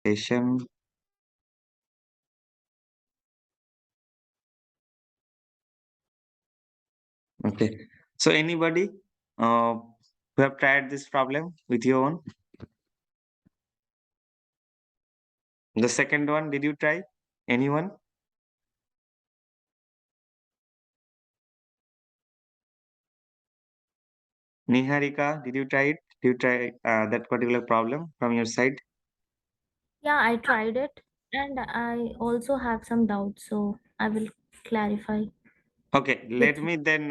Station. Okay. So anybody who have tried this problem with your own? The second one, did you try? Anyone? Niharika, did you try it? Did you try that particular problem from your side? Yeah, I tried it and I also have some doubts, so I will clarify Okay, with let you. me then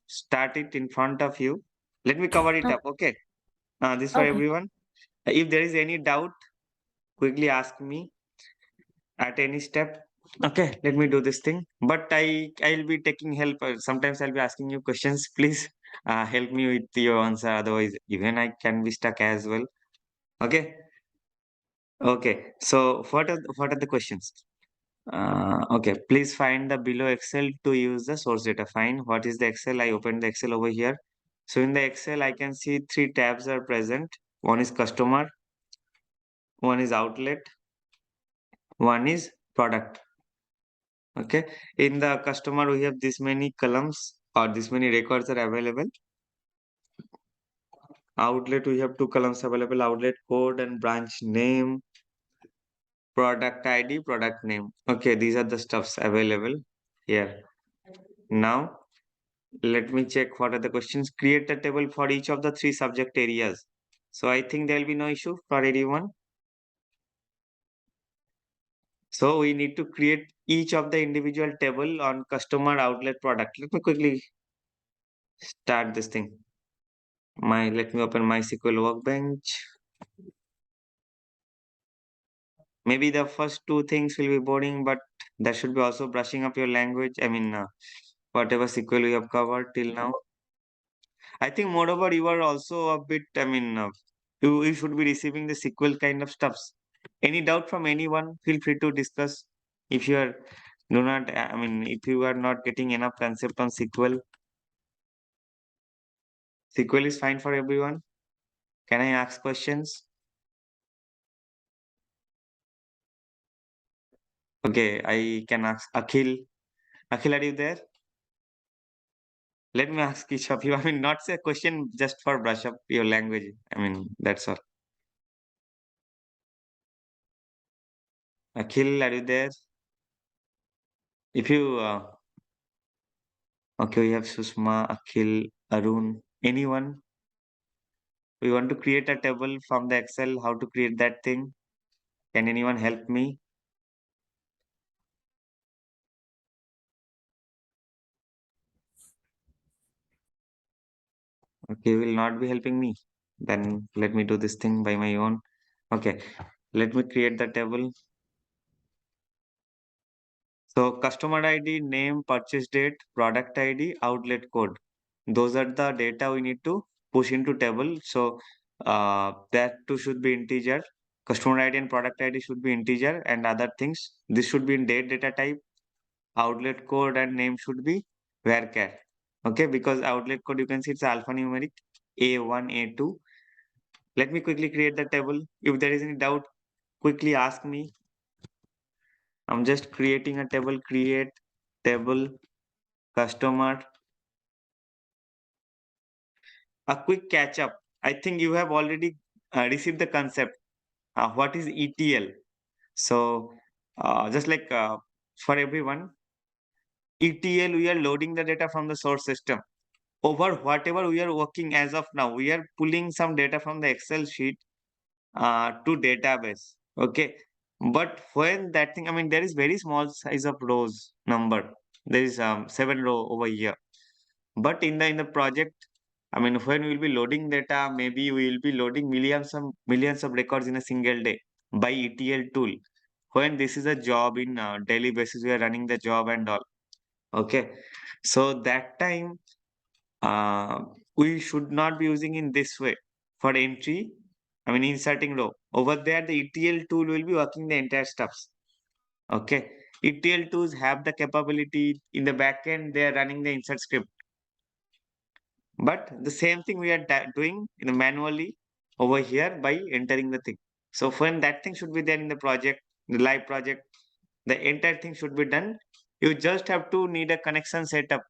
start it in front of you. Let me cover it Okay. up. Okay, this for Okay. everyone. If there is any doubt, quickly ask me at any step. Okay, let me do this thing. But I'll be taking help. Sometimes I'll be asking you questions. Please help me with your answer. Otherwise, even I can be stuck as well. Okay. Okay. So what are the questions? Okay. Please find the below Excel to use the source data. Fine. What is the Excel? I opened the Excel over here. So in the Excel, I can see three tabs are present. One is customer, one is outlet, one is product. Okay. In the customer, we have this many columns or this many records are available. Outlet, we have two columns available, outlet code and branch name, product ID, product name. Okay. These are the stuffs available here. Now, let me check what are the questions. Create a table for each of the three subject areas. So I think there will be no issue for anyone. So we need to create each of the individual table on customer outlet product. Let me quickly start this thing. Let me open MySQL Workbench. Maybe the first two things will be boring, but that should be also brushing up your language. I mean, whatever SQL we have covered till now. I think moreover, you are also a bit, you should be receiving the SQL kind of stuffs. Any doubt from anyone, feel free to discuss. If you are do not, if you are not getting enough concept on SQL, SQL is fine for everyone. Can I ask questions? Okay, I can ask Akhil. Akhil, are you there? Let me ask each of you. Not say a question just for brush up your language. That's all. Akhil, are you there? If you, okay, we have Susma, Akhil, Arun, anyone. We want to create a table from the Excel. How to create that thing? Can anyone help me? Okay, you will not be helping me. Then let me do this thing by my own. Okay, let me create the table. So customer ID, name, purchase date, product ID, outlet code. Those are the data we need to push into table. So that too should be integer. Customer ID and product ID should be integer and other things. This should be in date data type. Outlet code and name should be varchar. Okay, because outlet code you can see it's alphanumeric A1, A2. Let me quickly create the table. If there is any doubt, quickly ask me. I'm just creating a table. Create table customer. A quick catch up. I think you have already received the concept. What is ETL? So, just like for everyone, ETL, we are loading the data from the source system. Over whatever we are working as of now, we are pulling some data from the Excel sheet to database. Okay. But when that thing, there is very small size of rows number. There is 7 row over here. But in the project, when we will be loading data, maybe we will be loading millions of records in a single day by ETL tool. When this is a job in daily basis, we are running the job and all. Okay, so that time uh, we should not be using in this way for entry. Inserting row over there, the ETL tool will be working the entire stuffs. Okay, ETL tools have the capability in the backend. They are running the insert script. But the same thing we are doing manually over here by entering the thing. So when that thing should be there in the project, the live project, the entire thing should be done. You just have to need a connection setup,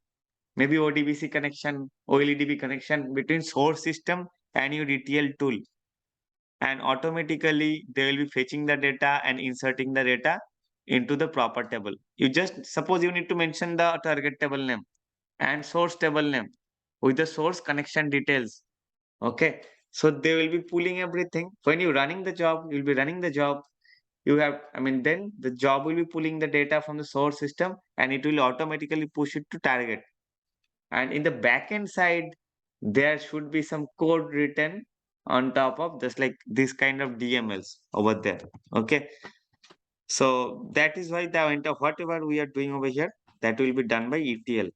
maybe ODBC connection, OLEDB connection between source system and your ETL tool. And automatically they will be fetching the data and inserting the data into the proper table. You just suppose you need to mention the target table name and source table name with the source connection details. Okay. So they will be pulling everything. When you're running the job, you'll be running the job. You have, I mean, then the job will be pulling the data from the source system and it will automatically push it to target. And in the backend side, there should be some code written on top of just like this kind of DMLs over there. Okay. So that is why the whatever we are doing over here, that will be done by ETL.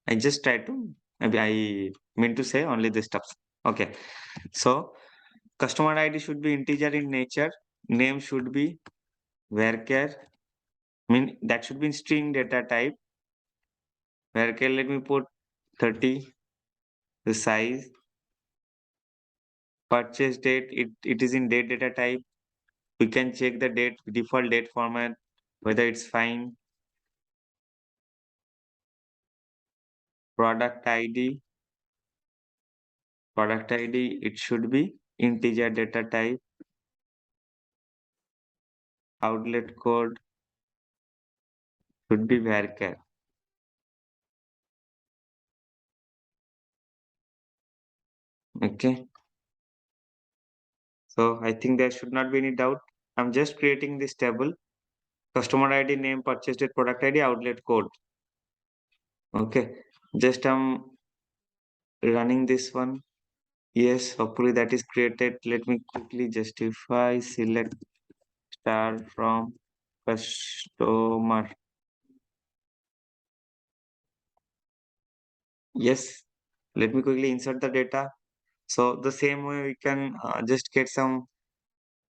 I just try to, maybe I mean to say only this stuff. Okay. So customer ID should be integer in nature. Name should be varchar. I mean, that should be in string data type. Varchar, let me put 30, the size. Purchase date, it is in date data type. We can check the date, default date format, whether it's fine. Product ID, it should be integer data type. Outlet code should be varchar. Okay. So I think there should not be any doubt. I'm just creating this table. Customer ID, name, purchase date, product ID, outlet code. Okay. Just I'm running this one. Yes, hopefully that is created. Let me quickly justify, select star from customer. Yes, let me quickly insert the data. So the same way we can just get some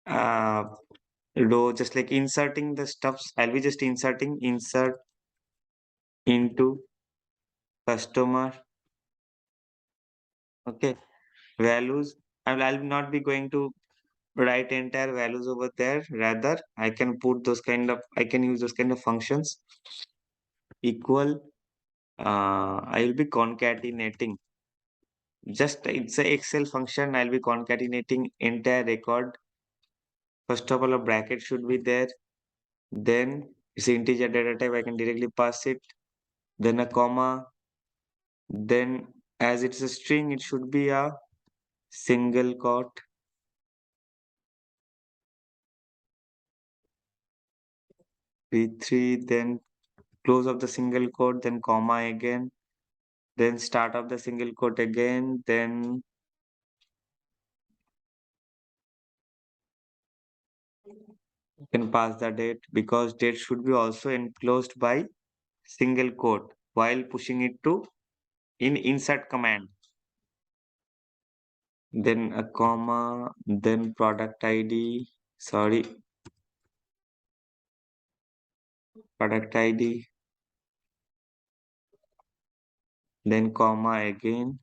uh, row, just like inserting the stuffs. I'll be just inserting insert into customer. Okay, values. I'll not be going to write entire values over there. Rather, I can put those kind of, I can use those kind of functions. Equal. I will be concatenating. Just it's a Excel function. I'll be concatenating entire record. First of all, a bracket should be there. Then it's integer data type. I can directly pass it. Then a comma. Then as it's a string, it should be a single quote. P3. Then close of the single quote. Then comma again. Then start of the single quote again. Then you can pass the date because date should be also enclosed by single quote while pushing it to in insert command. Then a comma, then product ID, sorry, product ID, then comma again,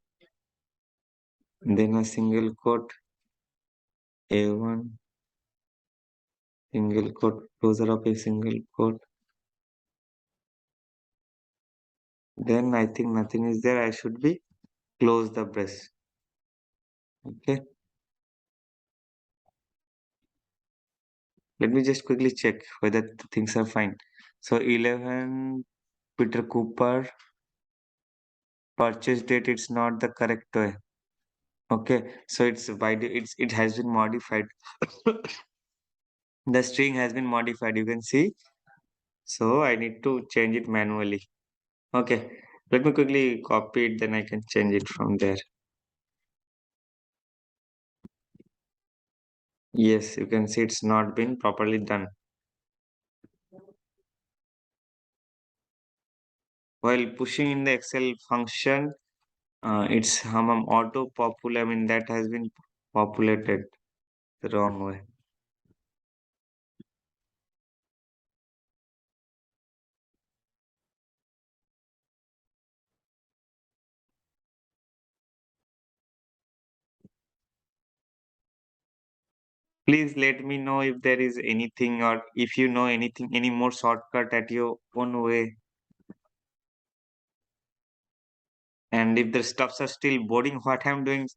then a single quote, A1, single quote, closure of a single quote. Then I think nothing is there. I should be close the brace. Okay. Let me just quickly check whether the things are fine. So 11 Peter Cooper purchase date. It's not the correct way. Okay. So it's it has been modified. The string has been modified. You can see. So I need to change it manually. Okay. Let me quickly copy it. Then I can change it from there. Yes. You can see it's not been properly done. While pushing in the Excel function, it's auto populate. I mean, that has been populated the wrong way. Please let me know if there is anything or if you know anything, any more shortcut at your own way. And if the stuffs are still boring what I'm doing,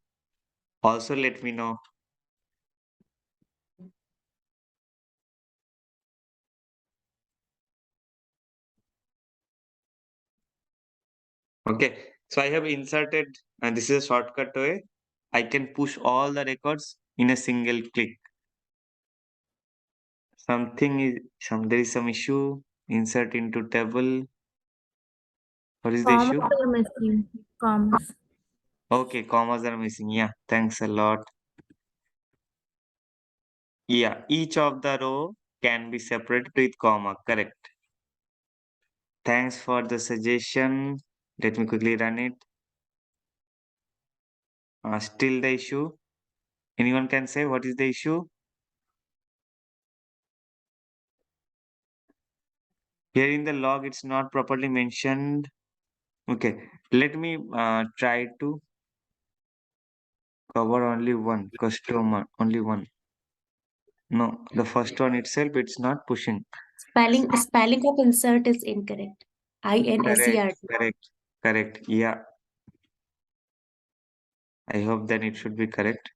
also let me know. Okay. So I have inserted, and this is a shortcut way. I can push all the records in a single click. There is some issue. Insert into table. What is the Commas issue? are missing. Commas. Okay, commas are missing. Yeah, thanks a lot. Yeah, each of the row can be separated with comma. Correct. Thanks for the suggestion. Let me quickly run it. Still the issue. Anyone can say what is the issue? Here in the log, it's not properly mentioned. Okay, let me try to cover only one customer, only one. No, the first one itself, it's not pushing. Spelling of insert is incorrect. Correct, INSERT. correct, correct. Yeah, I hope then it should be correct.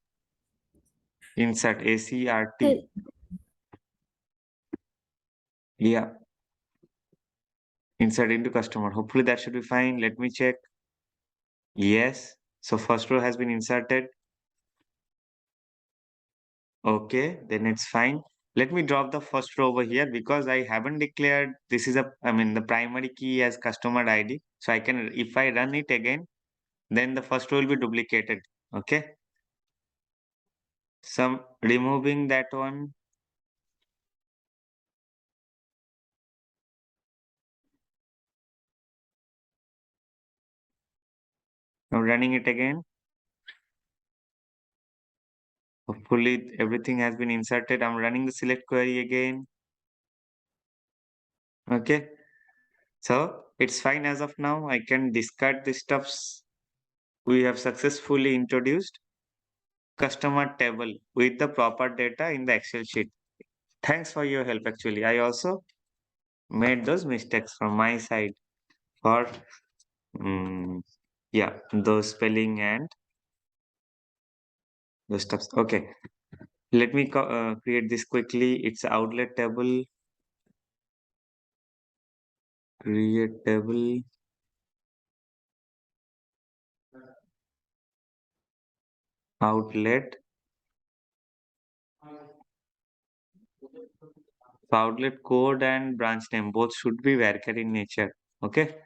Insert ACRT. Okay. Yeah, insert into customer. Hopefully that should be fine. Let me check. Yes. So first row has been inserted. Okay, then it's fine. Let me drop the first row over here because I haven't declared this is the primary key as customer ID. So I can, if I run it again, then the first row will be duplicated. Okay. Some removing that one. Now running it again. Hopefully everything has been inserted. I'm running the select query again. Okay. So it's fine as of now. I can discard the stuffs. We have successfully introduced customer table with the proper data in the Excel sheet. Thanks for your help. Actually, I also made those mistakes from my side for yeah, those spelling and the stuffs. Okay, let me create this quickly. It's outlet table, create table, outlet. So outlet code and branch name both should be varchar in nature. Okay,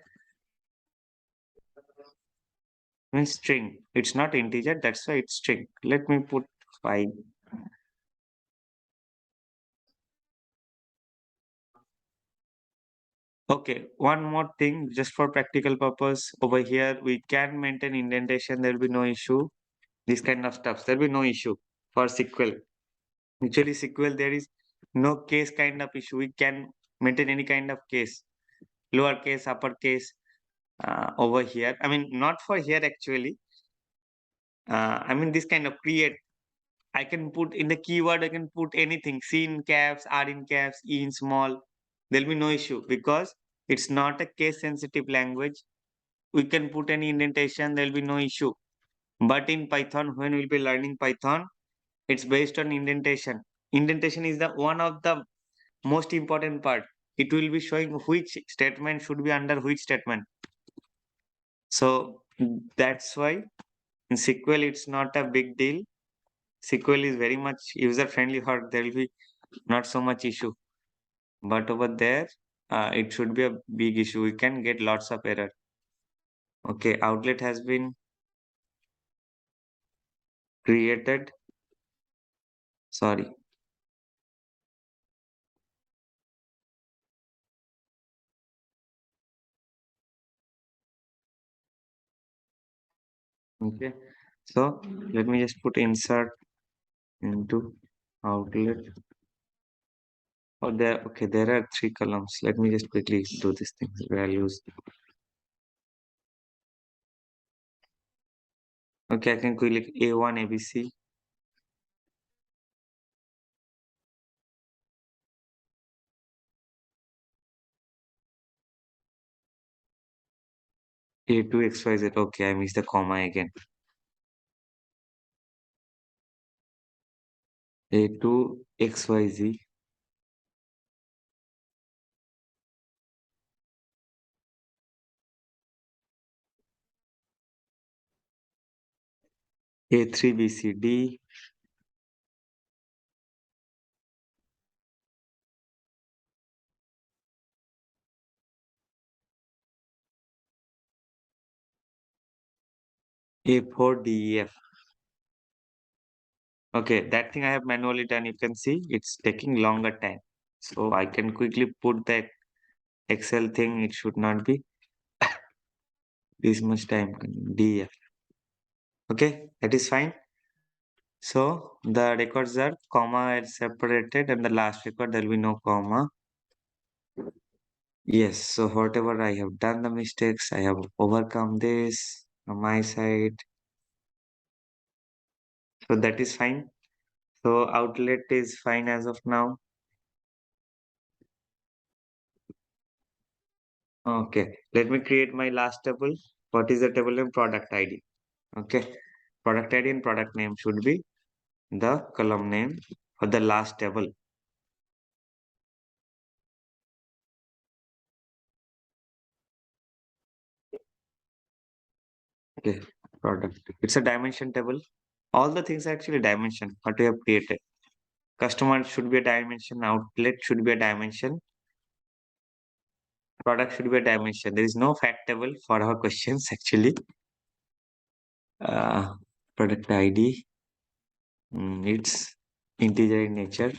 means string. It's not integer. That's why it's string. Let me put 5. Okay, one more thing, just for practical purpose, over here we can maintain indentation. There will be no issue. This kind of stuff, there will be no issue for SQL. Actually, SQL there is no case kind of issue. We can maintain any kind of case, lower case, upper case over here. I mean, not for here actually. This kind of create. I can put in the keyword. I can put anything. C in caps, R in caps, E in small. There'll be no issue because it's not a case sensitive language. We can put any indentation, there'll be no issue. But in Python, when we'll be learning Python, it's based on indentation. Indentation is the one of the most important part. It will be showing which statement should be under which statement. So that's why in SQL it's not a big deal. SQL is very much user friendly, or there will be not so much issue. But over there, it should be a big issue. We can get lots of error. Okay, outlet has been created. Sorry. Okay. So let me just put insert into outlet. Oh, there are 3 columns. Let me just quickly do this thing. Values. Okay, I can click A1, ABC. A2 XYZ. Okay, I missed the comma again. A2 XYZ. A3 BCD. A4 DEF. Okay, that thing I have manually done. You can see it's taking longer time. So I can quickly put the Excel thing. It should not be this much time. DEF. Okay, that is fine. So the records are comma is separated, and the last record there will be no comma. Yes, so whatever I have done the mistakes, I have overcome this on my side. So that is fine. So outlet is fine as of now. Okay, let me create my last table. What is the table name? Product ID. Okay, product ID and product name should be the column name for the last table. Okay, product. It's a dimension table. All the things are actually dimension. What we have created. Customer should be a dimension. Outlet should be a dimension. Product should be a dimension. There is no fact table for our questions actually. Uh, Product ID. It's integer in nature.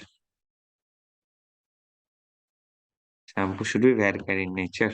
Shampoo should be varchar in nature.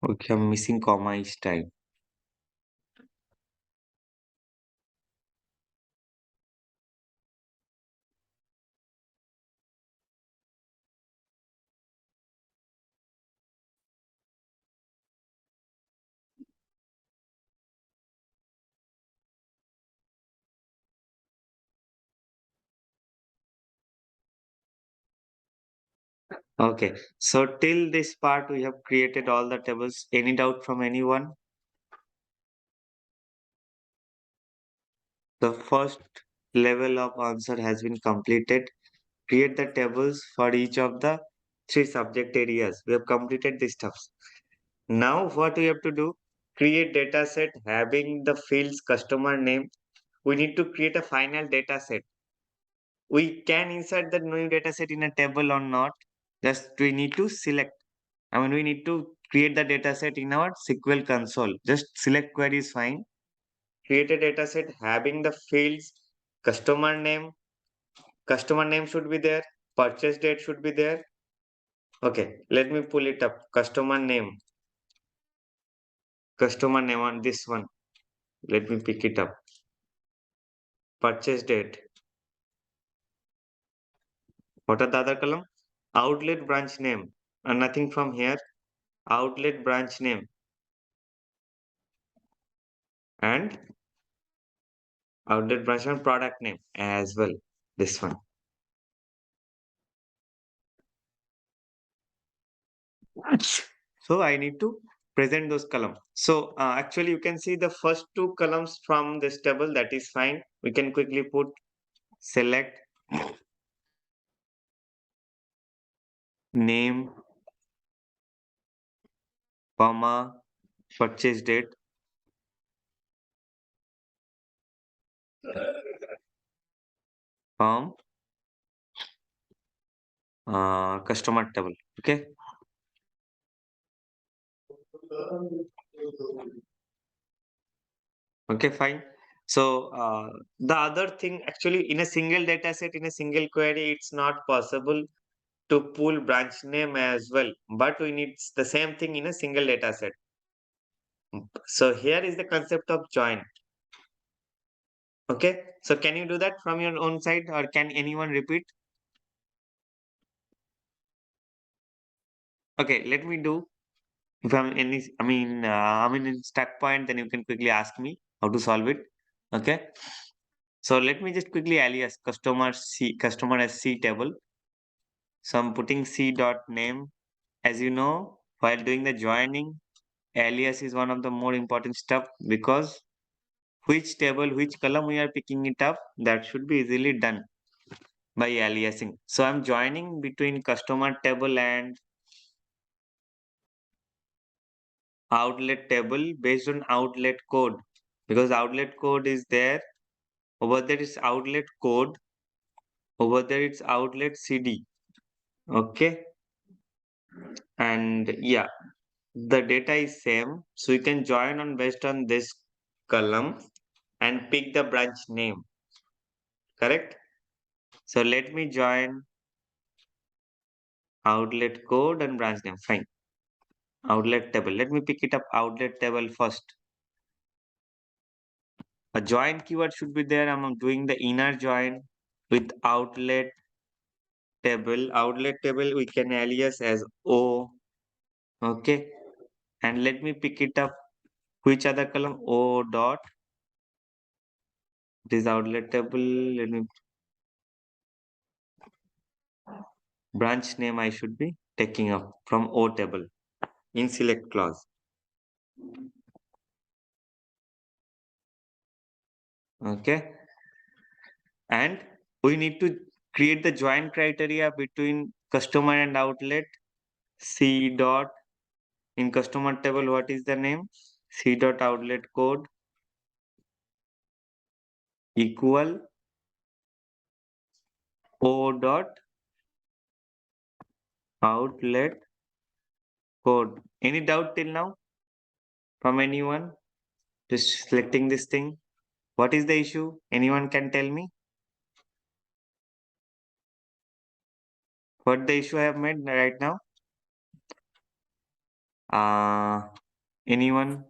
Okay, I'm missing comma each time. Okay, so till this part we have created all the tables. Any doubt from anyone? The first level of answer has been completed. Create the tables for each of the three subject areas. We have completed these steps. Now what we have to do? Create data set having the fields customer name. We need to create a final data set. We can insert the new data set in a table or not. Just we need to select. We need to create the data set in our SQL console. Just select query is fine. Create a data set having the fields customer name. Customer name should be there. Purchase date should be there. Okay, let me pull it up. Customer name. Customer name on this one. Let me pick it up. Purchase date. What are the other column? Outlet branch name. And nothing from here. Outlet branch name. And outlet branch and product name as well. This one. So I need to present those columns. So actually you can see the first two columns from this table. That is fine. We can quickly put select name comma, purchase date, from customer table. Okay. Okay, fine. So the other thing, actually, in a single data set, in a single query, it's not possible to pull branch name as well, but we need the same thing in a single data set. So here is the concept of join. Okay, so can you do that from your own side, or can anyone repeat? Okay, let me do. If I'm any, I'm in stuck point, then you can quickly ask me how to solve it. Okay, so let me just quickly alias customer as C table. So I'm putting C dot name. As you know, while doing the joining, alias is one of the more important stuff, because which table, which column we are picking it up, that should be easily done by aliasing. So I'm joining between customer table and outlet table based on outlet code, because outlet code is there. Over there is outlet code. Over there it's outlet CD. Okay. And yeah, the data is same. So you can join on based on this column and pick the branch name. Correct? So let me join outlet code and branch name. Fine. Outlet table. Let me pick it up outlet table first. A join keyword should be there. I'm doing the inner join with outlet table. Outlet table we can alias as O. Okay. And let me pick it up. Which other column? O dot. This outlet table. Let me branch name I should be taking up from O table in select clause. Okay. And we need to create the join criteria between customer and outlet. C dot in customer table, what is the name? C dot outlet code equal O dot outlet code. Any doubt till now from anyone? Just selecting this thing. What is the issue? Anyone can tell me what the issue I have made right now? Anyone?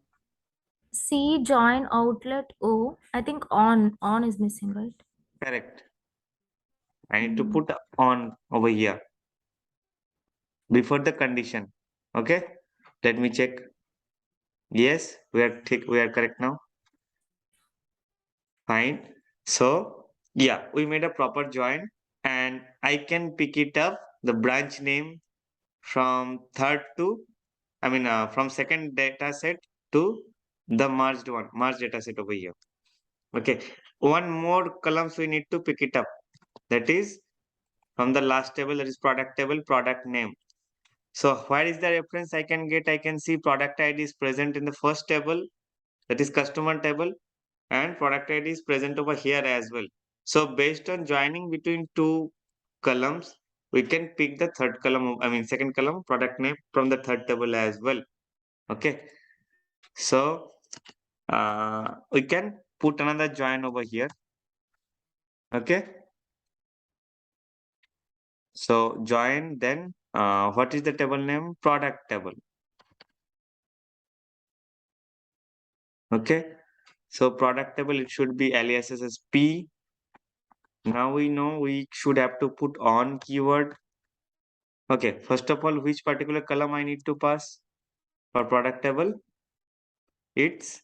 C join outlet O. I think on is missing, right? Correct. I need to Mm. put on over here before the condition. Okay. Let me check. Yes, we are correct now. Fine. So yeah, we made a proper join, and I can pick it up the branch name from third to, from second data set to the merged data set over here. Okay. One more columns we need to pick it up. That is from the last table, that is product table, product name. So where is the reference I can get? I can see product ID is present in the first table, that is customer table, and product ID is present over here as well. So based on joining between two columns, we can pick the third column, second column, product name, from the third table as well. Okay. So we can put another join over here. Okay. So join, then what is the table name? Product table. Okay. So product table, it should be aliases as P. Now we know we should have to put on keyword. Okay, first of all, which particular column I need to pass for product table? It's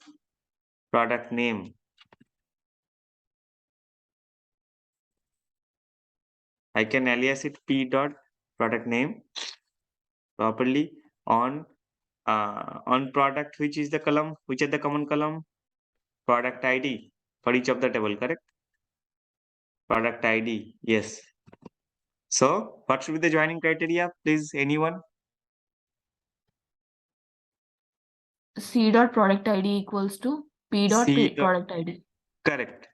product name. I can alias it P dot product name properly on product, which is the column, which is the common column? Product ID for each of the table, correct? Product ID, yes. So what should be the joining criteria? Please, anyone? C dot product ID equals to P dot C dot, product ID. correct.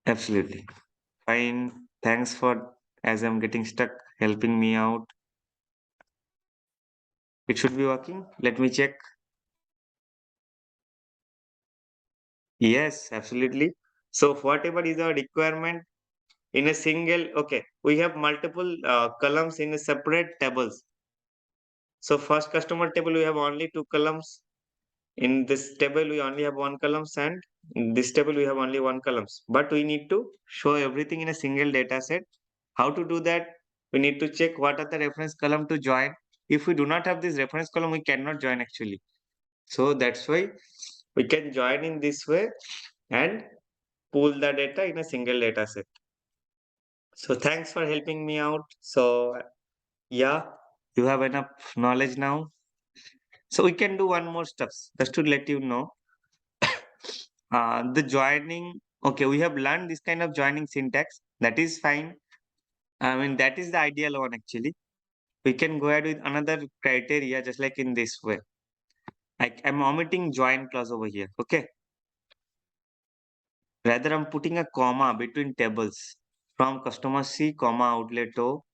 Absolutely. Fine. Thanks for, as I'm getting stuck, helping me out. It should be working. Let me check. Yes, absolutely. So whatever is our requirement in a single, okay, we have multiple columns in a separate tables. So first customer table, we have only two columns. In this table, we only have one columns, and in this table, we have only one columns. But we need to show everything in a single data set. How to do that? We need to check what are the reference column to join. If we do not have this reference column, we cannot join actually. So that's why we can join in this way and pull the data in a single data set. So thanks for helping me out. So yeah, you have enough knowledge now. So we can do one more steps just to let you know. The joining, okay, we have learned this kind of joining syntax. That is fine. I mean, that is the ideal one actually. We can go ahead with another criteria just like in this way. I'm omitting join clause over here. Okay. Rather, I'm putting a comma between tables from customer C, comma outlet O.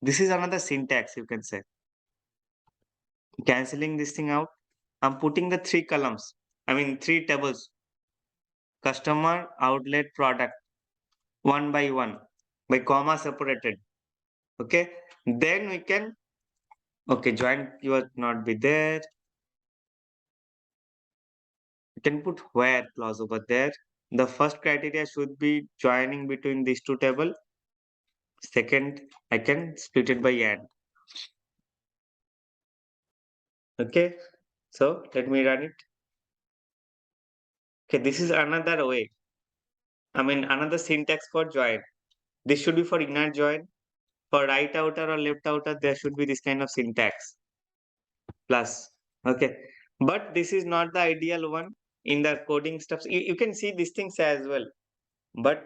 This is another syntax you can say. Canceling this thing out. I'm putting the three columns. I mean, three tables. Customer, outlet, product. One by comma separated. Okay. Then we can, okay, join keyword not be there. You can put where clause over there. The first criteria should be joining between these two tables. Second, I can split it by and. Okay, so let me run it. Okay, this is another way. I mean, another syntax for join. This should be for inner join. For right outer or left outer, there should be this kind of syntax. Plus, okay. But this is not the ideal one in the coding stuff. You can see these things as well. But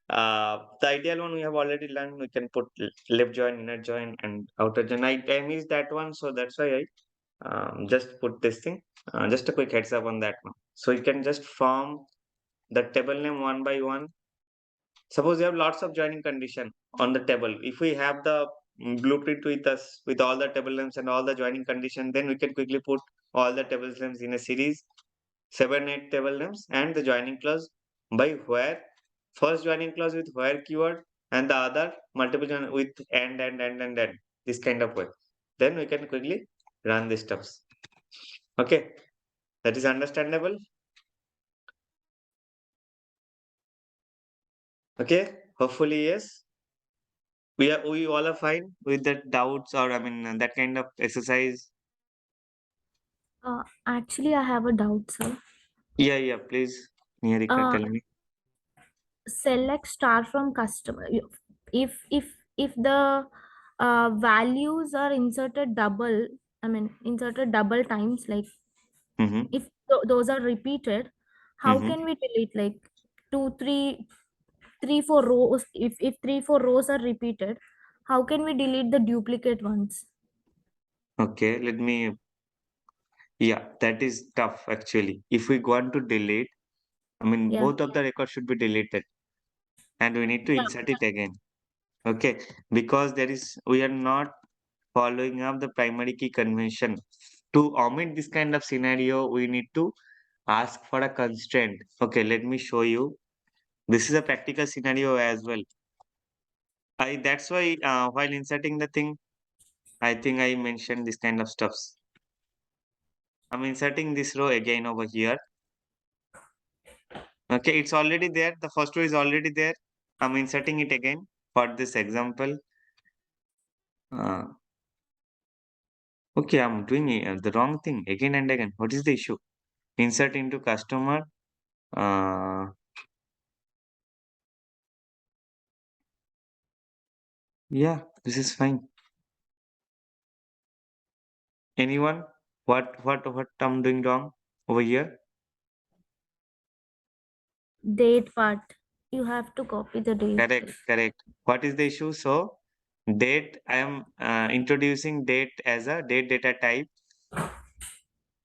the ideal one we have already learned. We can put left join, inner join, and outer join. I missed that one, so that's why I just put this thing. Just a quick heads up on that one. So you can just form the table name one by one. Suppose you have lots of joining condition on the table. If we have the blueprint with us with all the table names and all the joining condition, then we can quickly put all the table names in a series, 7, 8 table names, and the joining clause by where. First joining clause with where keyword, and the other multiple join with and. This kind of way. Then we can quickly run these steps. Okay, that is understandable. Okay, hopefully yes. We all are fine with the doubts, or I mean that kind of exercise. Actually, I have a doubt, sir. Yeah, please, Niharika, Uh, tell me. Select star from customer. If the values are inserted double, I mean inserted double times, like Mm-hmm. if those are repeated, how Mm-hmm. can we delete like two, three, four rows? If three, four rows are repeated, how can we delete the duplicate ones? Okay, let me. Yeah, that is tough actually. If we want to delete, I mean Yeah, both of the records should be deleted, and we need to yeah, insert it again. Okay, because we are not following up the primary key convention. To omit this kind of scenario, we need to ask for a constraint. Okay, let me show you. This is a practical scenario as well. That's why while inserting the thing, I think I mentioned this kind of stuffs. I'm inserting this row again over here. Okay, it's already there. The first row is already there. I'm inserting it again for this example. Uh, okay, I'm doing the wrong thing again and again. What is the issue? Insert into customer. Uh, yeah, this is fine. Anyone? What I'm doing wrong over here? date part. You have to copy the date. Correct. What is the issue? So, date, I am introducing date as a date data type.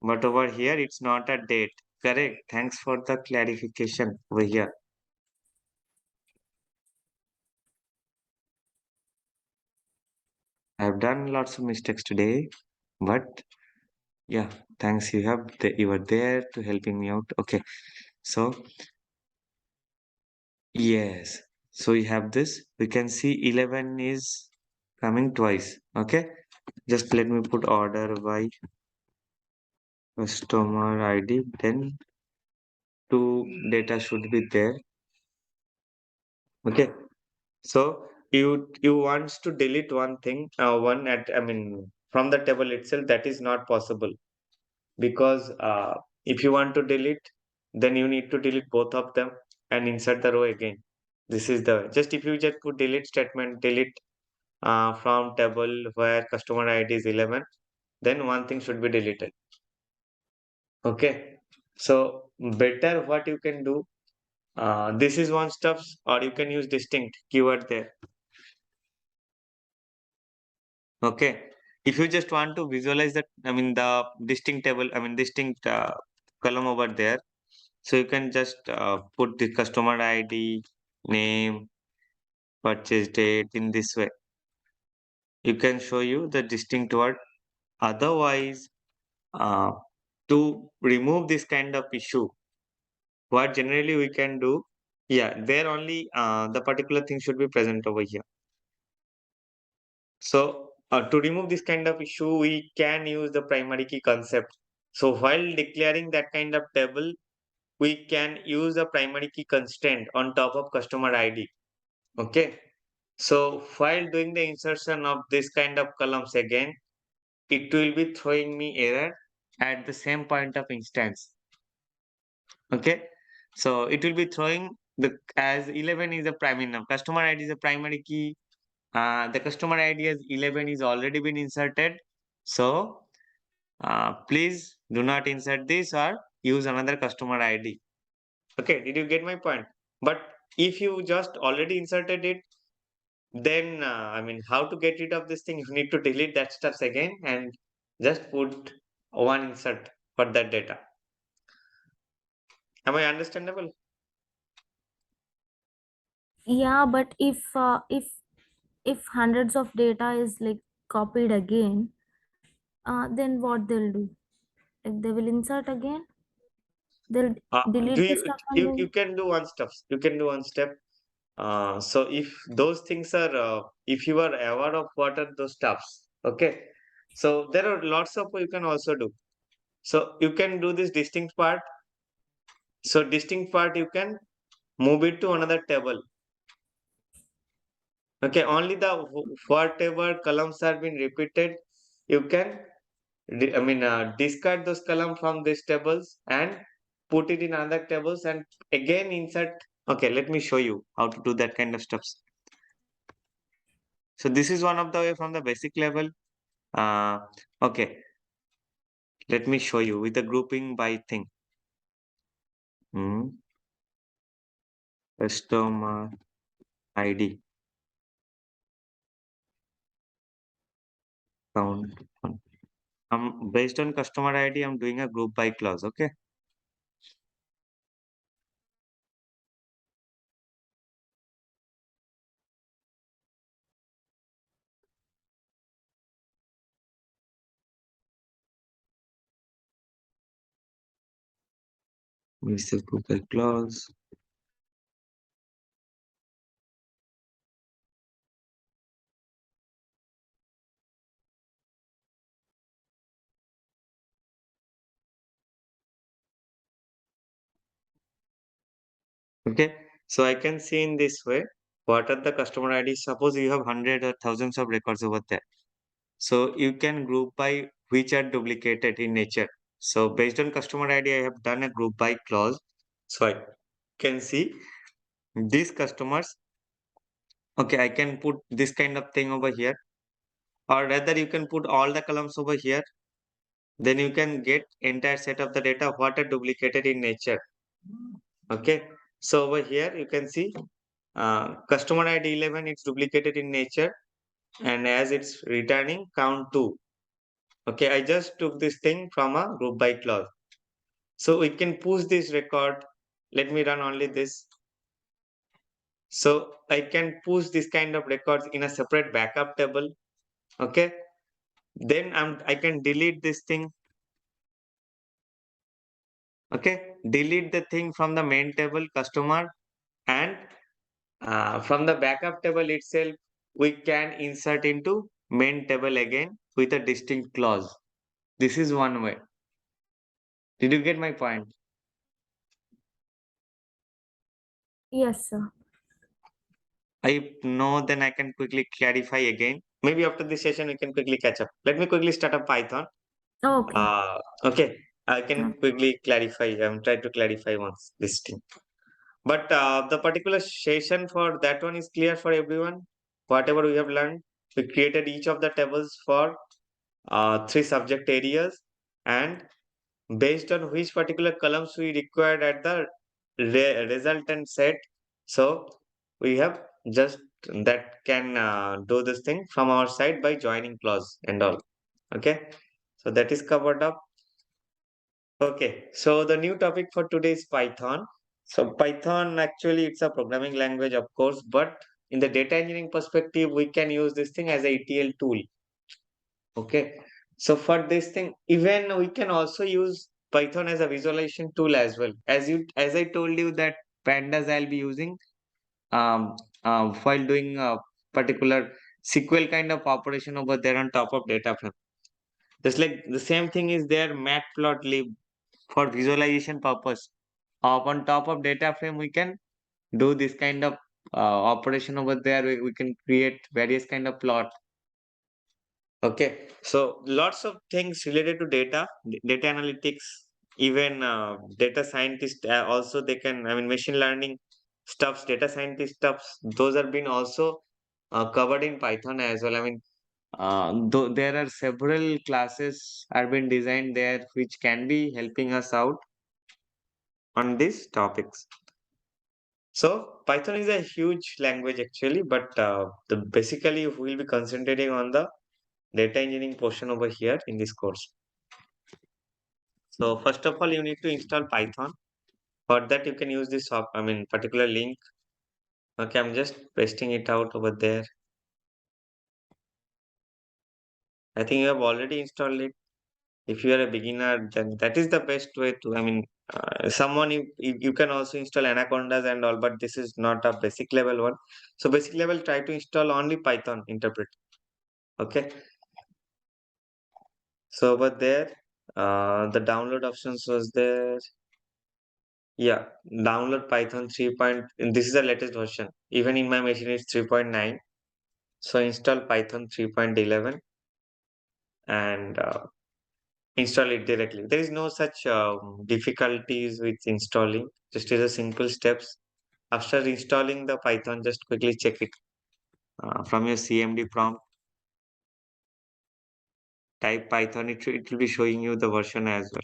but over here it's not a date. Correct. Thanks for the clarification over here. I've done lots of mistakes today, but yeah, thanks. You were there to helping me out. Okay, so yes, so we have this. We can see 11 is coming twice. Okay, just let me put order by customer ID. Then two data should be there. Okay, so you wants to delete one thing, from the table itself. That is not possible because if you want to delete, then you need to delete both of them and insert the row again. This is the just if you just put delete statement, delete from table where customer ID is 11, then one thing should be deleted. Okay, so better what you can do. This is one stuffs, or you can use distinct keyword there. Okay, if you just want to visualize that, the distinct table, distinct column over there. So you can just put the customer ID, name, purchase date in this way. You can show you the distinct word. Otherwise, uh, to remove this kind of issue, what generally we can do, yeah, there only the particular thing should be present over here. So to remove this kind of issue, we can use the primary key concept. So while declaring that kind of table, we can use the primary key constraint on top of customer ID. Okay. So while doing the insertion of this kind of columns again, it will be throwing me error at the same point of instance. Okay. So it will be throwing as 11 is a primary now. Customer ID is a primary key. The customer ID as 11 is already been inserted. So please do not insert this or use another customer ID. Okay. Did you get my point? But if you just already inserted it, then how to get rid of this thing? You need to delete that stuff again and just put one insert for that data. Am I understandable? Yeah, but if hundreds of data is like copied again, then what they'll do? Like they will insert again. They'll Do delete the you, stuff and you then you can do one stuff. You can do one step. So if those things are, if you are aware of what are those stuffs, okay. So there are lots of you can also do. So you can do this distinct part. So distinct part you can move it to another table. Okay, only the whatever columns are being repeated, you can discard those columns from these tables and put it in other tables and again insert. Okay, let me show you how to do that kind of stuffs. So this is one of the way from the basic level. Okay, let me show you with the grouping by thing. Customer ID count. Based on customer ID, I'm doing a group by clause. Okay. This is group by clause. Okay, so I can see in this way what are the customer IDs. Suppose you have hundred or thousands of records over there. So you can group by which are duplicated in nature. So based on customer ID, I have done a group by clause. So I can see these customers. Okay, I can put this kind of thing over here, or rather you can put all the columns over here. Then you can get entire set of the data what are duplicated in nature. Okay, so over here you can see customer ID 11 it's duplicated in nature, and as it's returning count 2. Okay, I just took this thing from a group by clause. So we can push this record. Let me run only this. So I can push this kind of records in a separate backup table. Okay. Then I can delete this thing. Okay. Delete the thing from the main table customer, and from the backup table itself, we can insert into main table again with a distinct clause. This is one way. Did you get my point? Yes, sir. I know, then I can quickly clarify again. Maybe after this session, we can quickly catch up. Let me quickly start up Python. Okay. Okay, I can Okay. quickly clarify. I'm trying to clarify once this thing. But the particular session for that one is clear for everyone. Whatever we have learned, we created each of the tables for 3 subject areas, and based on which particular columns we required at the resultant set. So we have just that can do this thing from our side by joining clause and all. Okay, so that is covered up. Okay, so the new topic for today is Python. So Python, actually it's a programming language, of course, but in the data engineering perspective, we can use this thing as a ETL tool. Okay, so for this thing, even we can also use Python as a visualization tool as well. As I told you that pandas I'll be using while doing a particular SQL kind of operation over there on top of data frame. Just like the same thing is there, matplotlib for visualization purpose. On top of data frame, we can do this kind of operation over there. We can create various kind of plot. Okay, so lots of things related to data analytics, even data scientists also they can. I mean, machine learning stuffs, data scientist stuffs. Those are been also covered in Python as well. I mean, though there are several classes are been designed there which can be helping us out on these topics. So Python is a huge language actually, but the basically we'll be concentrating on the data engineering portion over here in this course. So first of all, you need to install Python. For that, you can use this particular link. Okay, I'm just pasting it out over there. I think you have already installed it. If you are a beginner, then that is the best way to. I mean, someone you can also install Anacondas and all, but this is not a basic level one. So basic level, try to install only Python interpret. Okay. So over there, the download options was there. Yeah, download Python 3. This is the latest version. Even in my machine, it's 3.9. So install Python 3.11 and install it directly. There is no such difficulties with installing. Just is a simple steps. After installing the Python, just quickly check it from your CMD prompt. Type Python. It will be showing you the version as well.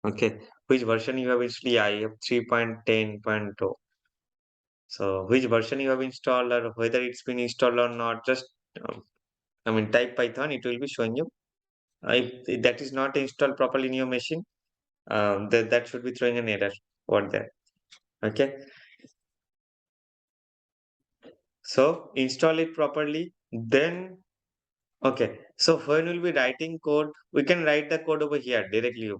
Okay, which version you have installed? Yeah, I have 3.10.0. So which version you have installed or whether it's been installed or not, just type Python, it will be showing you. If that is not installed properly in your machine, that should be throwing an error over there. Okay. So install it properly. Then, okay. So when we'll be writing code, we can write the code over here directly.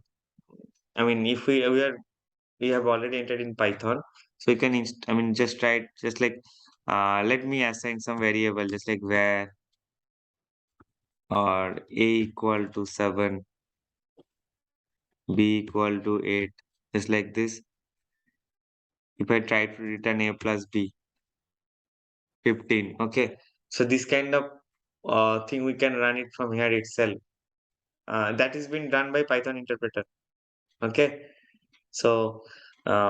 I mean, if we have already entered in Python, so you can just write just like let me assign some variable just like where or a equal to 7, b equal to 8, just like this. If I try to return a plus b, 15. Okay, so this kind of thing we can run it from here itself. That is been done by Python interpreter. Okay, so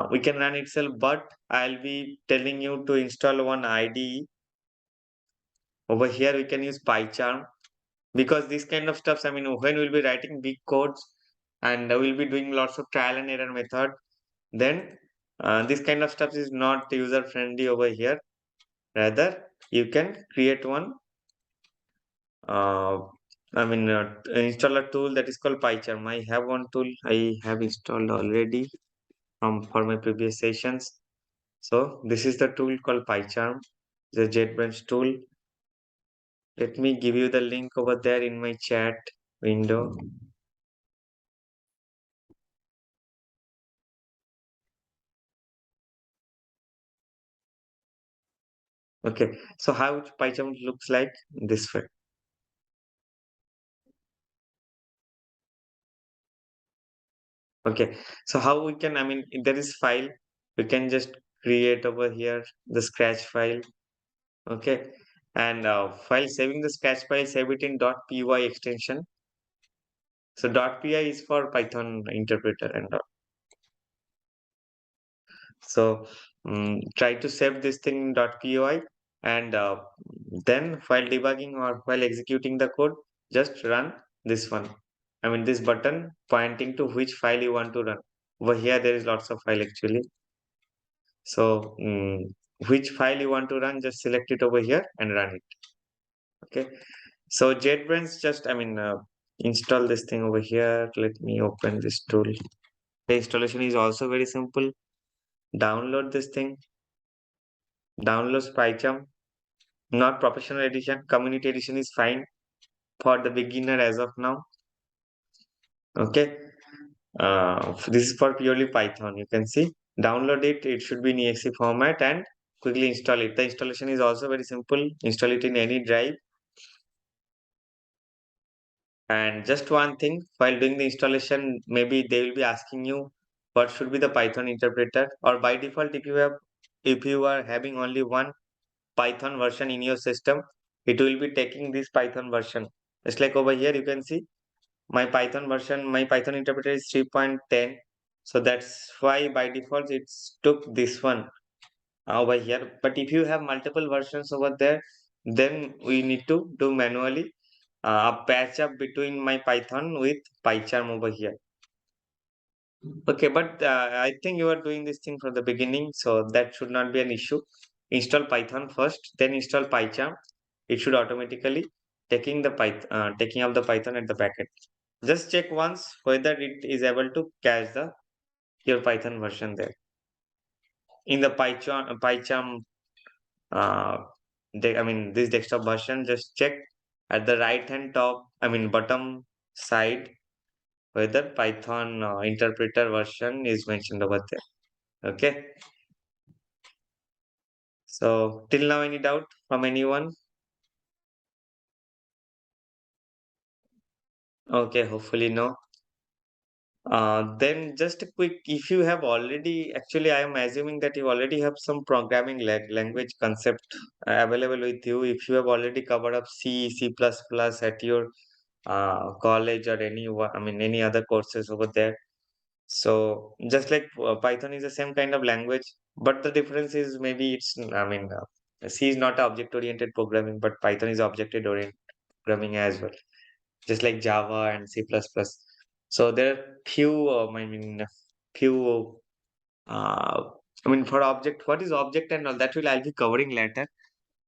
we can run itself, but I'll be telling you to install one IDE. Over here we can use PyCharm, because this kind of stuff, when we'll be writing big codes and we'll be doing lots of trial and error method, then this kind of stuff is not user friendly over here. Rather, you can create one install a tool that is called PyCharm. I have one tool I have installed already for my previous sessions. So this is the tool called PyCharm, the JetBrains tool. Let me give you the link over there in my chat window. Okay, so how PyCharm looks like this way. Okay, so how we can, if there is file, we can just create over here the scratch file. Okay, and file saving the scratch file, save it in .py extension. So .py is for Python interpreter and all. So try to save this thing in .py, and then while debugging or while executing the code, just run this one. This button pointing to which file you want to run. Over here, there is lots of file actually. So which file you want to run, just select it over here and run it. Okay. So JetBrains, just install this thing over here. Let me open this tool. The installation is also very simple. Download this thing. Download PyCharm. Not professional edition. Community edition is fine for the beginner as of now. Okay. This is for purely Python. You can see. Download it. It should be in exe format and quickly install it. The installation is also very simple. Install it in any drive. And just one thing, while doing the installation, maybe they will be asking you what should be the Python interpreter, or by default, if you are having only one Python version in your system, it will be taking this Python version. Just like over here, you can see my Python version, my Python interpreter is 3.10. So that's why by default it's took this one over here. But if you have multiple versions over there, then we need to do manually a patch up between my Python with PyCharm over here. Okay, but I think you are doing this thing from the beginning, so that should not be an issue. Install Python first, then install PyCharm. It should automatically taking up the Python at the backend. Just check once whether it is able to catch your Python version there. In the PyCharm this desktop version, just check at the right hand bottom side whether Python interpreter version is mentioned over there. Okay, so till now, any doubt from anyone? Okay, hopefully no. Then just a quick, if you have already, actually I am assuming that you already have some programming language concept available with you. If you have already covered up C, C++ at your college or any other courses over there. So just like Python is the same kind of language, but the difference is maybe C is not object oriented programming, but Python is object oriented programming as well, just like Java and C++. So there are few for object, what is object and all that will I'll be covering later.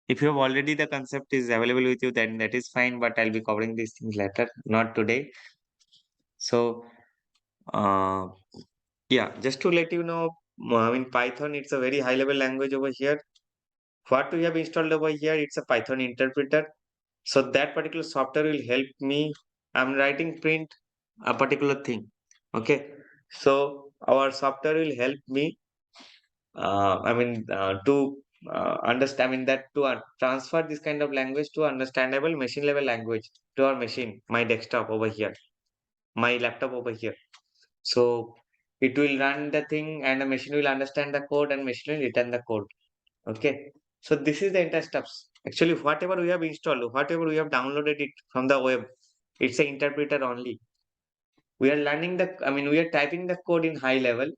If you have already the concept is available with you, then that is fine, but I'll be covering these things later, not today. So yeah, just to let you know, Python, it's a very high level language over here. What we have installed over here, it's a Python interpreter. So that particular software will help me. I'm writing print a particular thing. Okay. So our software will help me, to understand, transfer this kind of language to understandable machine level language to our machine, my desktop over here, my laptop over here. So it will run the thing and the machine will understand the code and machine will return the code. Okay. So this is the entire steps. Actually, whatever we have installed, whatever we have downloaded it from the web, it's an interpreter only. We are we are typing the code in high level.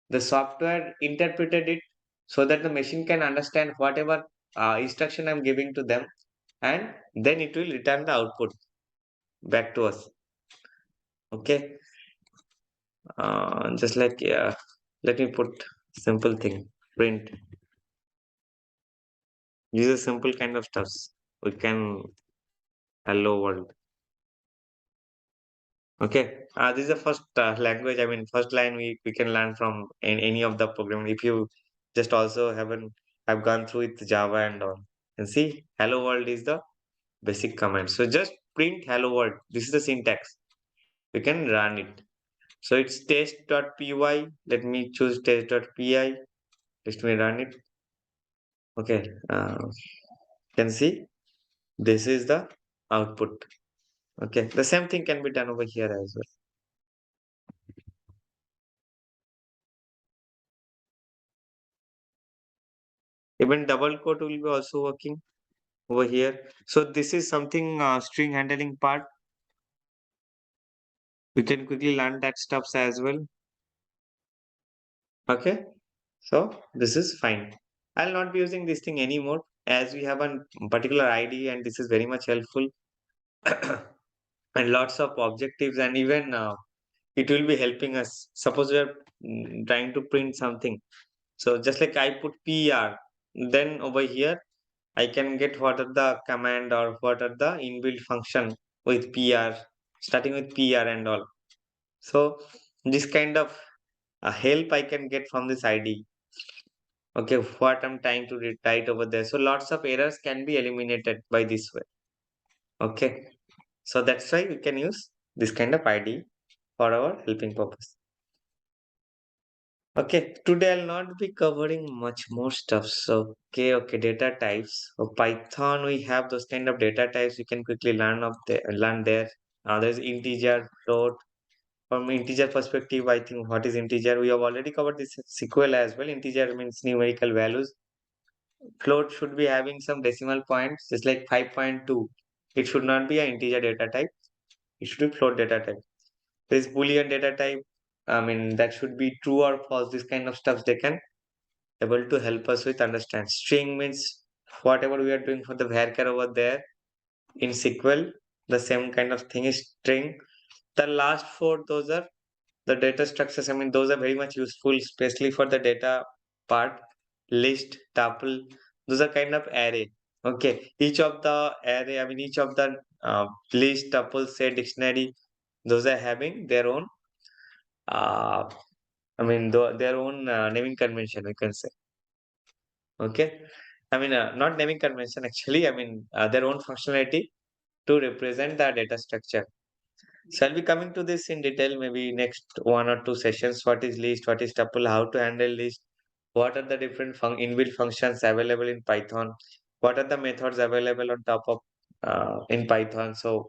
The software interpreted it so that the machine can understand whatever instruction I'm giving to them, and then it will return the output back to us. Okay. Just like, let me put simple thing, print. These are simple kind of stuffs we can Hello world. Okay. This is the first language. I mean, first line we can learn from in any of the program. If you just also haven't have gone through with Java and all, and see, hello world is the basic command. So just print hello world. This is the syntax. We can run it. So it's test.py. Let me choose test.py. Let me run it. Okay. Can see this is the output. Okay. The same thing can be done over here as well. Even double quote will be also working over here. So this is something string handling part. We can quickly learn that stuffs as well. Okay. So this is fine. I'll not be using this thing anymore as we have a particular ID and this is very much helpful and lots of objectives and even it will be helping us. Suppose we are trying to print something. So just like I put PR, then over here I can get what are the command or what are the inbuilt function with PR, starting with PR and all. So this kind of help I can get from this ID. Okay, what I'm trying to write over there. So lots of errors can be eliminated by this way. Okay, so that's why we can use this kind of ID for our helping purpose. Okay, today I'll not be covering much more stuff. So, okay, data types. So Python, we have those kind of data types. You can quickly learn there. There's integer, float. From integer perspective, I think what is integer? We have already covered this SQL as well. Integer means numerical values. Float should be having some decimal points, just like 5.2. It should not be an integer data type. It should be float data type. This Boolean data type, I mean, that should be true or false. This kind of stuff they can able to help us with understand. String means whatever we are doing for the varchar over there in SQL, the same kind of thing is string. The last four, those are the data structures. I mean, those are very much useful, especially for the data part. List, tuple, those are kind of array. Okay, each of the array, I mean, each of the list, tuple, say dictionary, those are having their own, uh, their own naming convention, we can say. Okay, I mean, not naming convention actually. I mean, their own functionality to represent the data structure. Shall we coming to this in detail? Maybe next one or two sessions. What is list? What is tuple? How to handle list? What are the different inbuilt functions available in Python? What are the methods available on top of in Python? So,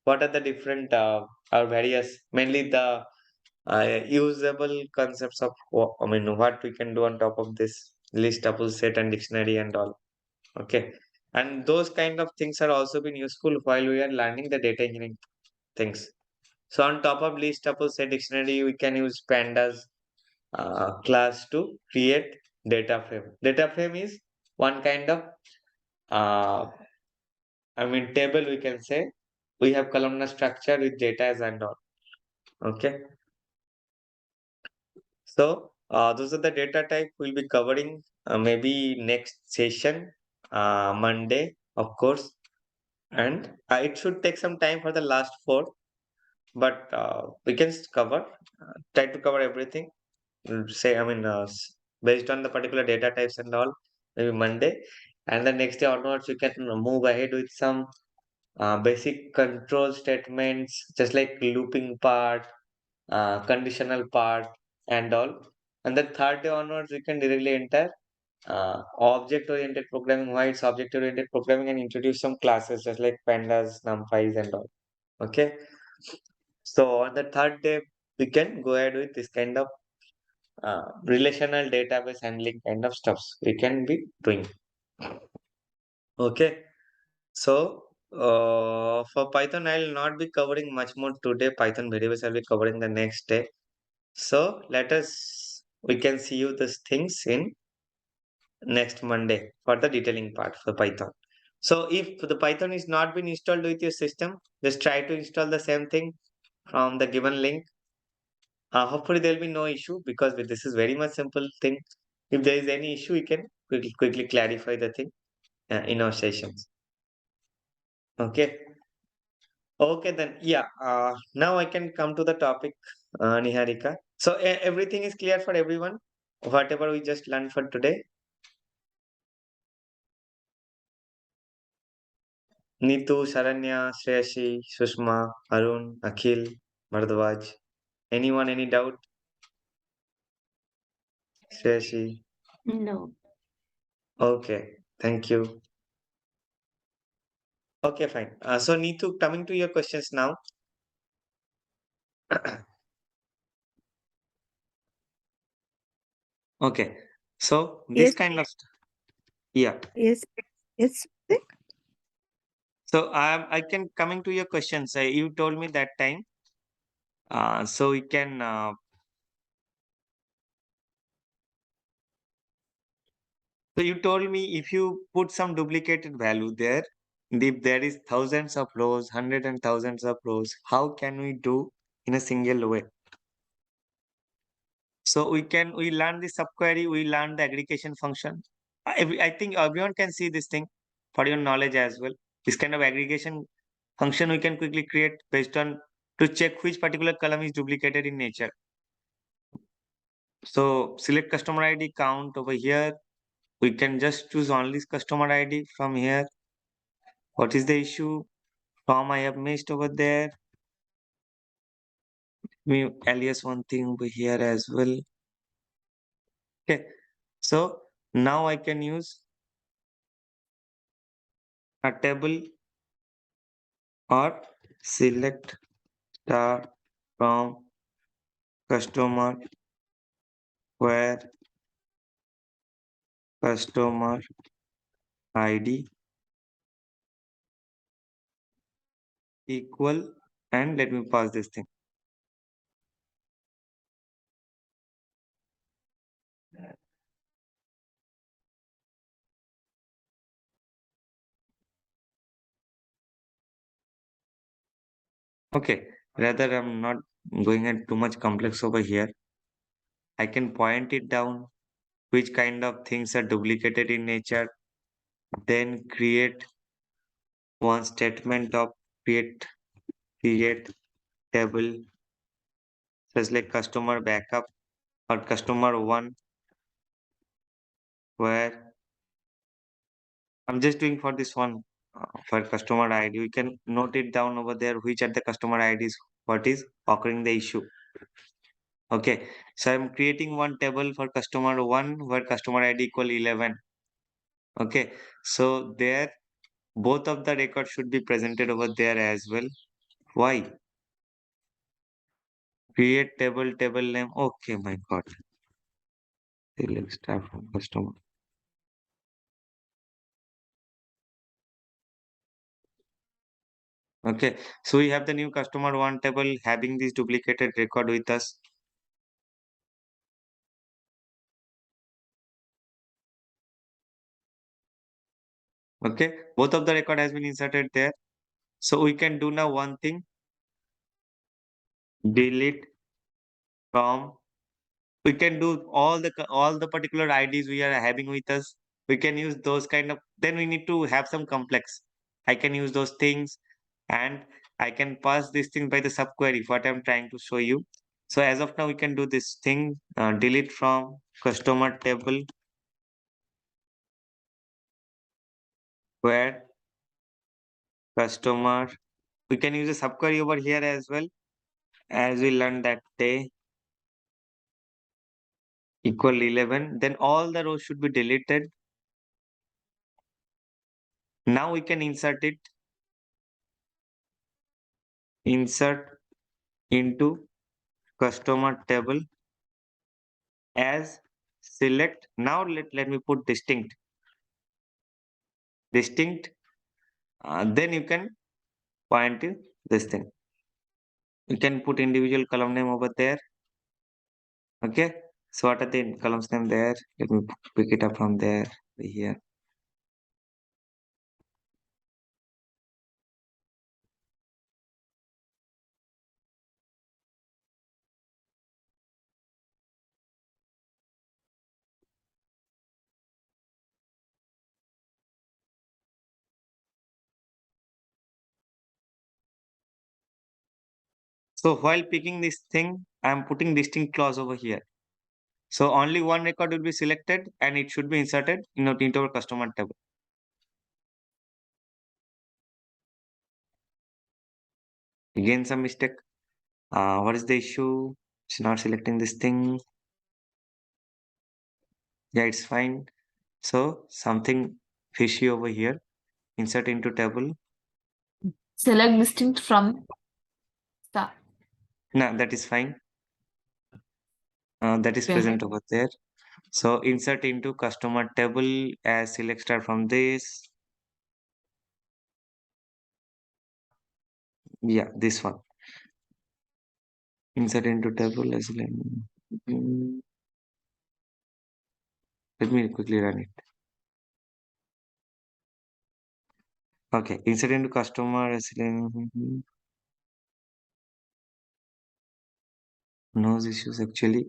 what are the different or various, mainly the usable concepts of what we can do on top of this list, tuple, set, and dictionary and all. Okay, and those kind of things are also been useful while we are learning the data engineering things. So on top of list, tuple, set, dictionary, we can use pandas class to create data frame. Data frame is one kind of uh, table, we can say. We have columnar structure with data as and all. Okay. So those are the data type we'll be covering maybe next session, Monday, of course. And it should take some time for the last four, but we can try to cover everything. Say, based on the particular data types and all, maybe Monday. And the next day onwards, you can move ahead with some basic control statements, just like looping part, conditional part, and all. And the third day onwards, we can directly enter object-oriented programming. Why it's object-oriented programming, and introduce some classes just like pandas, numpys, and all. Okay. So on the third day, we can go ahead with this kind of relational database handling kind of stuffs we can be doing. Okay. So for Python, I'll not be covering much more today. Python variables I'll be covering the next day. So we can see you these things in next Monday for the detailing part for Python. So if the Python is not been installed with your system, just try to install the same thing from the given link. Hopefully there'll be no issue because this is very much simple thing. If there is any issue, we can quickly clarify the thing in our sessions. Okay. Okay, then. Yeah. Now I can come to the topic, Niharika. So everything is clear for everyone. Whatever we just learned for today. Neetu, Sharanya, Shreyashi, Sushma, Arun, Akhil, Bharadwaj. Anyone, any doubt? Shreyashi. No. Okay. Thank you. Okay, fine. So Neetu, coming to your questions now. Okay. So this Yes, kind of yeah. yes, yes. So I can coming to your questions. You told me that time. So we can. So you told me if you put some duplicated value there, if there is thousands of rows, hundred and thousands of rows, how can we do in a single way? So we learn the subquery, we learn the aggregation function. I think everyone can see this thing for your knowledge as well. This kind of aggregation function we can quickly create based on to check which particular column is duplicated in nature. So select customer ID count over here. We can just choose only customer ID from here. What is the issue? From I have missed over there. Me alias one thing over here as well. Okay. So now I can use a table or select star from customer where customer ID equal, and let me pause this thing. Okay, rather I'm not going at too much complex over here. I can point it down which kind of things are duplicated in nature, then create one statement of create table such like customer backup or customer one, where I'm just doing for this one for customer ID. We can note it down over there which are the customer IDs, what is occurring the issue. Okay, so I'm creating one table for customer one where customer ID equal 11. Okay, so there both of the records should be presented over there as well. Why? Create table name. Okay, my God. Select start from customer. Okay, so we have the new customer one table having this duplicated record with us. Okay, both of the record has been inserted there. So we can do now one thing, delete from. We can do all the particular IDs we are having with us. We can use those kind of. Then we need to have some complex. I can use those things, and I can pass this thing by the subquery. What I'm trying to show you. So as of now, we can do this thing. Delete from customer table where customer. We can use a subquery over here as well, as we learned that day equal 11. Then all the rows should be deleted. Now we can insert it. Insert into customer table as select. Now let me put distinct. Then you can point to this thing. You can put individual column name over there. Okay. So what are the columns name there? Let me pick it up from there here. So while picking this thing, I'm putting distinct clause over here. So only one record will be selected and it should be inserted into our customer table. Again, some mistake. What is the issue? It's not selecting this thing. Yeah, it's fine. So something fishy over here. Insert into table. Select distinct from star. No, that is fine. That is Okay. present over there. So insert into customer table as select star from this. Yeah, this one. Insert into table as mm, let me quickly run it. Okay, insert into customer as no issues actually.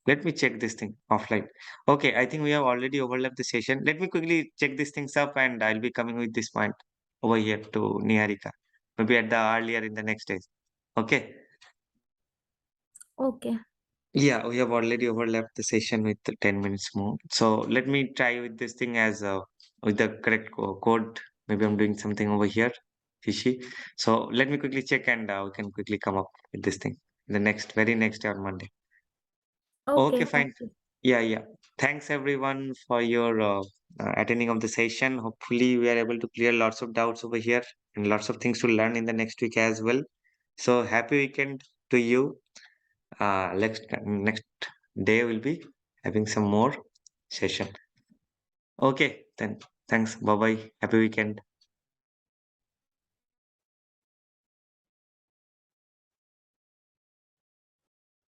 Let me check this thing offline. Okay, I think we have already overlapped the session. Let me quickly check these things up and I'll be coming with this point over here to Niharika. Maybe at the earlier in the next days. Okay. Okay. Yeah, we have already overlapped the session with the 10 minutes more. So let me try with this thing as with the correct code. Maybe I'm doing something over here, fishy. So let me quickly check and we can quickly come up with this thing the very next day on Monday. Okay, fine. Okay. Yeah, yeah. Thanks everyone for your attending of the session. Hopefully, we are able to clear lots of doubts over here and lots of things to learn in the next week as well. So happy weekend to you. Next day will be having some more session. Okay, then thanks. Bye bye. Happy weekend.